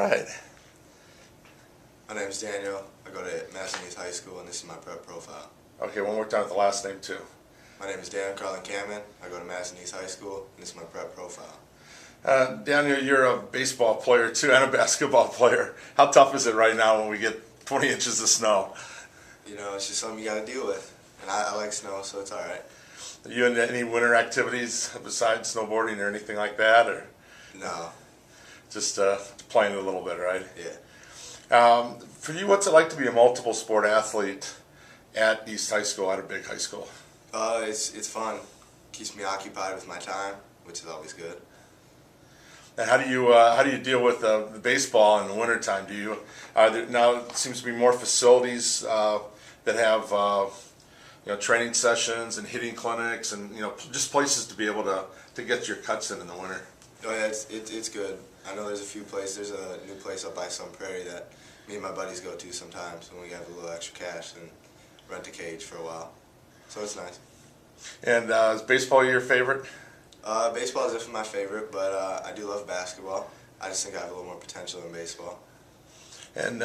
right. My name is Daniel. I go to Madison High School, and this is my prep profile. Okay, one more time with the last name too. My name is Daniel Karlin Kamin. I go to Madison High School, and this is my prep profile. Daniel, you're a baseball player too and a basketball player. How tough is it right now when we get 20 inches of snow? You know, it's just something you got to deal with. And I like snow, so it's all right. Are you into any winter activities besides snowboarding or anything like that? Or No. just playing a little bit, right? Yeah. For you, what's it like to be a multiple sport athlete at East High School, at a big high school? It's fun. Keeps me occupied with my time, which is always good. And how do you deal with the baseball in the wintertime? Do you now it seems to be more facilities that have training sessions and hitting clinics and just places to be able to get your cuts in the winter. Oh yeah, it's good. I know there's a few places. There's a new place up by Sun Prairie that me and my buddies go to sometimes when we have a little extra cash and rent a cage for a while. So it's nice. And is baseball your favorite? Baseball is definitely my favorite, but I do love basketball. I just think I have a little more potential in baseball. And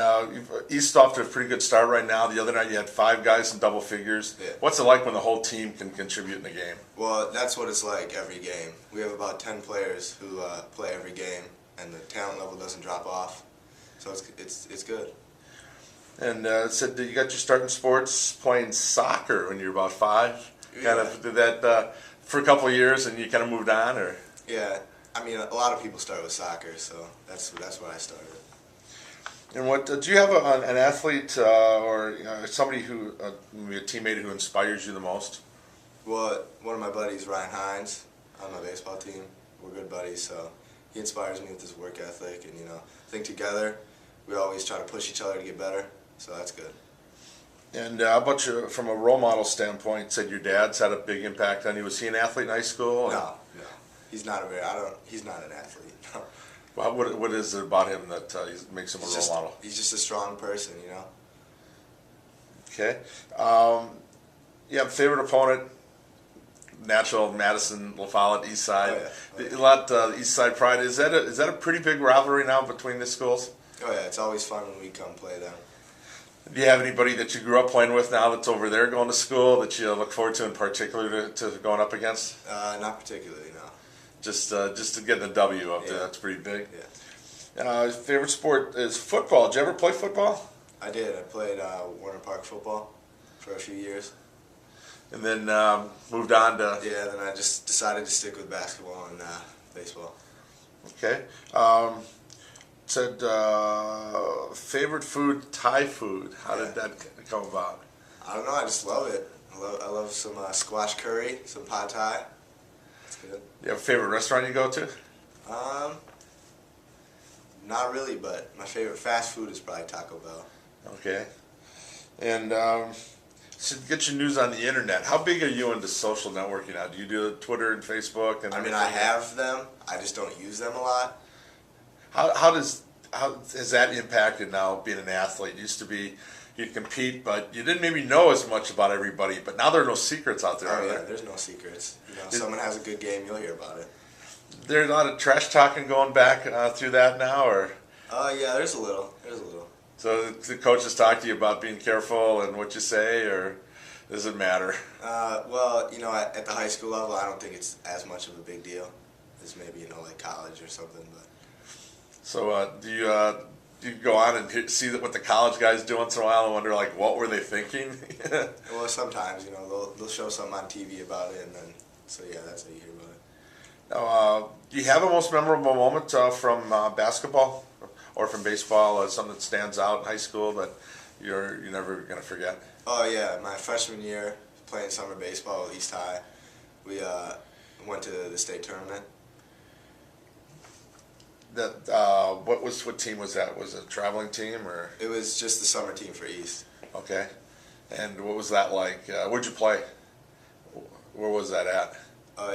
East's off to a pretty good start right now. The other night you had 5 guys in double figures. Yeah. What's it like when the whole team can contribute in the game? Well, that's what it's like every game. We have about 10 players who play every game, and the talent level doesn't drop off. So it's good. And said that you got your start in sports playing soccer when you were about 5. Yeah. Kind of did that for a couple of years, and you kind of moved on, or? Yeah, I mean a lot of people start with soccer, so that's where I started. And what do you have an athlete or somebody who maybe a teammate who inspires you the most? Well, one of my buddies, Ryan Hines, on my baseball team. We're good buddies, so he inspires me with his work ethic, and I think together we always try to push each other to get better. So that's good. And how about you, from a role model standpoint? Said your dad's had a big impact on you. Was he an athlete in high school? No. He's not he's not an athlete. No. Well, what is it about him that makes him a role model? He's just a strong person, Okay. Yeah, favorite opponent? Natural Madison, La Follette, East Side. Oh, yeah. A lot East Side pride. Is that a pretty big rivalry now between the schools? Oh yeah, it's always fun when we come play them. Do you have anybody that you grew up playing with now that's over there going to school that you look forward to in particular to going up against? Not particularly, no. Just to get a W up there, that's pretty big. Yeah. Favorite sport is football. Did you ever play football? I did. I played Warner Park football for a few years. And then moved on to... Yeah, then I just decided to stick with basketball and baseball. Okay. Said favorite food, Thai food. How did that come about? I don't know. I just love it. I love some squash curry, some pad thai. It's good. You have a favorite restaurant you go to? Not really, but my favorite fast food is probably Taco Bell. Okay. And so get your news on the internet. How big are you into social networking now? Do you do Twitter and Facebook? And I mean, I have them. I just don't use them a lot. How has that impacted now being an athlete? It used to be you'd compete, but you didn't maybe know as much about everybody. But now there are no secrets out there. Oh yeah, there's no secrets. Someone has a good game, you'll hear about it. There's a lot of trash talking going back through that now, or? Yeah, there's a little. So the coaches talk to you about being careful and what you say, or does it matter? Well, at the high school level, I don't think it's as much of a big deal as maybe like college or something. But so do you go on and see what the college guys do once in a while and wonder what were they thinking? Well, sometimes they'll show something on TV about it, and then so yeah, that's how you hear about it. Now, do you have a most memorable moment from basketball or from baseball, something that stands out in high school that you're never going to forget? Oh yeah, my freshman year playing summer baseball at East High, we went to the state tournament. What team was that? Was it a traveling team or? It was just the summer team for East. Okay, and what was that like? Where'd you play? Where was that at?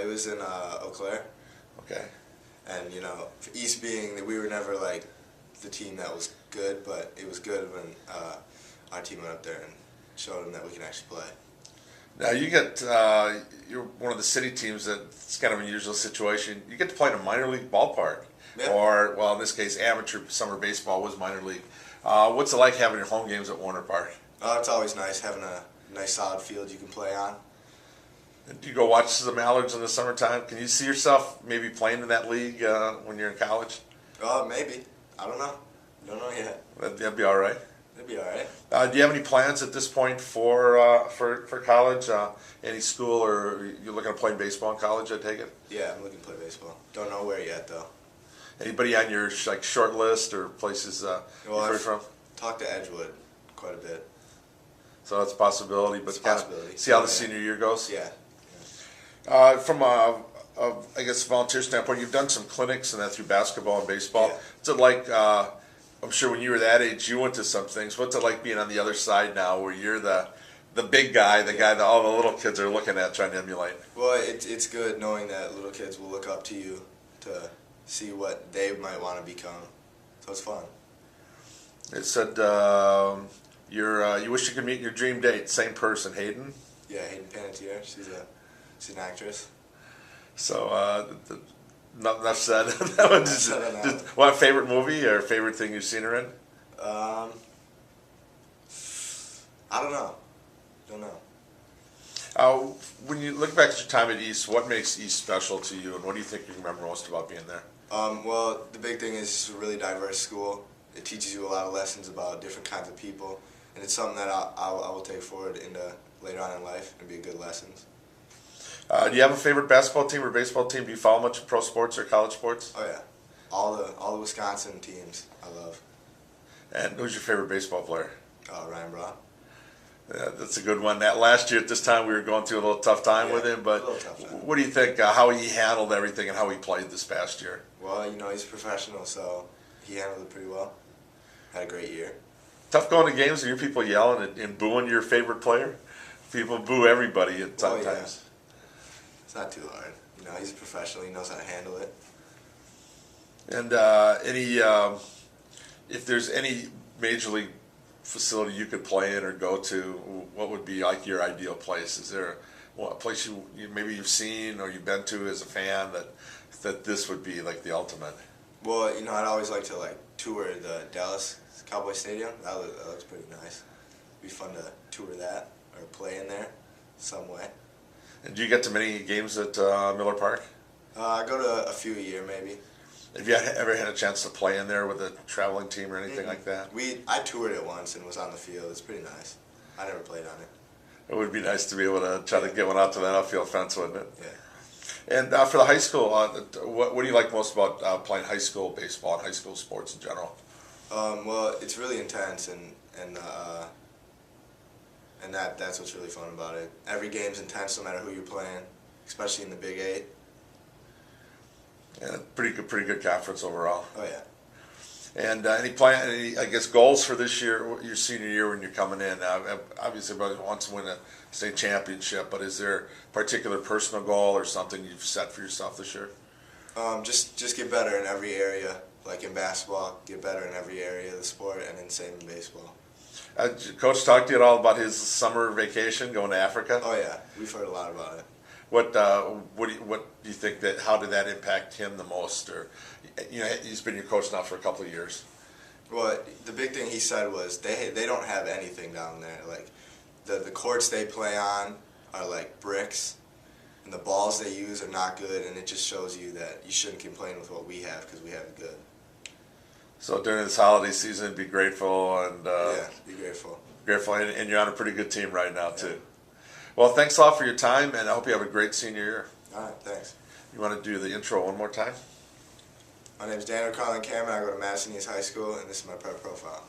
It was in Eau Claire. Okay. And East being that we were never the team that was good, but it was good when our team went up there and showed them that we can actually play. Now you're one of the city teams that's kind of an unusual situation. You get to play in a minor league ballpark. Yeah. or, well, in this case, amateur summer baseball was minor league. What's it like having your home games at Warner Park? It's always nice having a nice solid field you can play on. Do you go watch the Mallards in the summertime? Can you see yourself maybe playing in that league when you're in college? Maybe. I don't know. Don't know yet. That'd be all right. It'd be all right. Do you have any plans at this point for college? Any school, or you're looking to play baseball in college? I take it. Yeah, I'm looking to play baseball. Don't know where yet though. Anybody on your short list or places you've heard from? Talked to Edgewood quite a bit. So that's a possibility, but It's a possibility. see how the Yeah. senior year goes. Yeah. From a, I guess, volunteer standpoint, you've done some clinics and that through basketball and baseball. Yeah. What's it like? I'm sure when you were that age, you went to some things. What's it like being on the other side now, where you're the big guy, the guy that all the little kids are looking at, trying to emulate? Well, it's good knowing that little kids will look up to you to see what they might want to become. So it's fun. It said you wish you could meet your dream date. Same person, Hayden. Yeah, Hayden Panettiere. She's an actress. So enough said. That one just, what favorite movie or favorite thing you've seen her in? I don't know. Don't know. When you look back at your time at East, what makes East special to you, and what do you think you remember most about being there? Well, the big thing is it's a really diverse school. It teaches you a lot of lessons about different kinds of people, and it's something that I will take forward into later on in life and be good lessons. Do you have a favorite basketball team or baseball team? Do you follow much of pro sports or college sports? Oh yeah, all the Wisconsin teams I love. And who's your favorite baseball player? Ryan Braun. Yeah, that's a good one. That last year at this time we were going through a little tough time with him, but a little tough time. what do you think? How he handled everything and how he played this past year? Well, he's a professional, so he handled it pretty well. Had a great year. Tough going to games and you hear people yelling and booing your favorite player. People boo everybody at Oh, times. yeah. It's not too hard. He's a professional. He knows how to handle it. And if there's any major league facility you could play in or go to, what would be like your ideal place? Is there a place you maybe you've seen or you've been to as a fan that this would be like the ultimate? Well, I'd always like to tour the Dallas Cowboy Stadium. That looks pretty nice. It'd be fun to tour that or play in there some way. And do you get to many games at Miller Park? I go to a few a year maybe. Have you ever had a chance to play in there with a traveling team or anything like that? I toured it once and was on the field. It's pretty nice. I never played on it. It would be nice to be able to try to get one out to that outfield fence, wouldn't it? Yeah. And for the high school, what do you like most about playing high school baseball and high school sports in general? Well, it's really intense and that's what's really fun about it. Every game's intense no matter who you're playing, especially in the Big 8. Yeah, pretty good conference overall. Oh yeah. And any I guess goals for this year, your senior year when you're coming in? Obviously, everybody wants to win a state championship, but is there a particular personal goal or something you've set for yourself this year? Just get better in every area. Like in basketball, get better in every area of the sport, and then same in baseball. Coach talked to you at all about his summer vacation going to Africa? Oh yeah, we've heard a lot about it. What do you think that? How did that impact him the most? Or he's been your coach now for a couple of years. Well, the big thing he said was they don't have anything down there. Like the courts they play on are like bricks, and the balls they use are not good. And it just shows you that you shouldn't complain with what we have because we have it good. So during this holiday season, be grateful and be grateful. Grateful, and you're on a pretty good team right now too. Well, thanks a lot for your time, and I hope you have a great senior year. All right, thanks. You want to do the intro one more time? My name is Karlin. I go to Madison High School, and this is my prep profile.